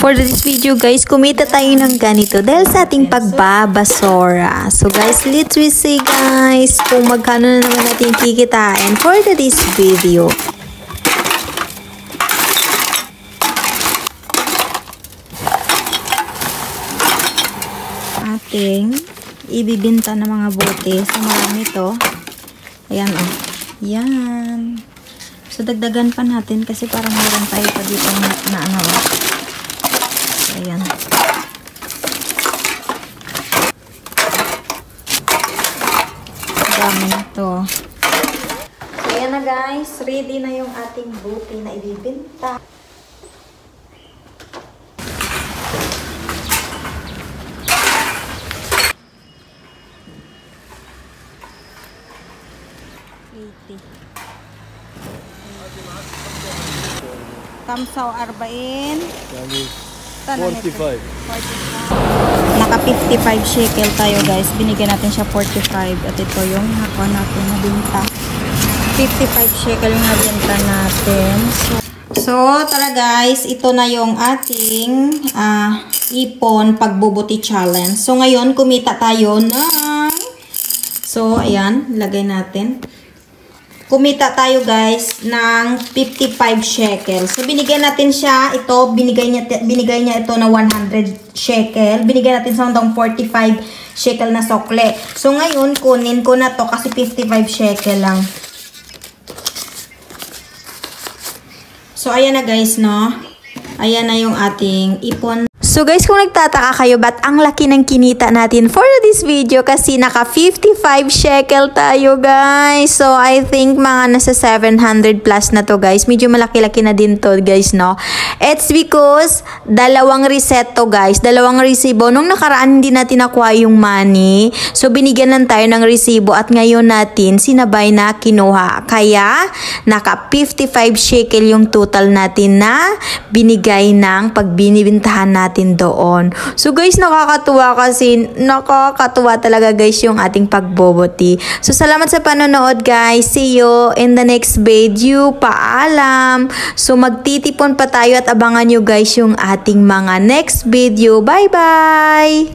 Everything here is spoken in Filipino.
For this video guys, kumita tayo ng ganito dahil sa ating pagbabasura. So guys, let's see guys kung magkano na naman natin kikitain for this video. Ating ibibinta ng mga bote. So marami to. Ayan o. Yan. So dagdagan pa natin kasi parang meron tayo pa dito na ano. So ayan. Dami na to. So ayan na guys. Ready na yung ating bote na ibibinta. Kamsaw arba'in. 45. Naka 55 shekel tayo guys. Binigyan natin siya 45. At ito yung nakuha natin na binta. 55 shekel yung nabinta natin. So tara guys. Ito na yung ating ipon pagbubuti challenge. So ngayon kumita tayo ng so ayan. Lagay natin. Kumita tayo guys ng 55 shekel. So binigyan natin siya ito, binigay niya ito na 100 shekel. Binigyan natin sa hanggang 45 shekel na sokle. So ngayon kunin ko na to kasi 55 shekel lang. So ayan na guys, no. Ayan na yung ating ipon. So guys, kung nagtataka kayo ba't ang laki ng kinita natin for this video kasi naka 55 shekel tayo guys. So I think mga nasa 700 plus na to guys. Medyo malaki-laki na din to guys, no. It's because dalawang reset to guys. Dalawang resibo. Nung nakaraan hindi natin nakuha yung money. So binigyan lang tayo ng resibo at ngayon natin sinabay na kinuha. Kaya naka 55 shekel yung total natin na binigay ng pagbinibintahan natin doon. So guys, nakakatuwa kasi nakakatuwa talaga guys yung ating pagboboti. So salamat sa panonood guys. See you in the next video. Paalam. So magtitipon pa tayo at abangan nyo guys yung ating mga next video. Bye bye!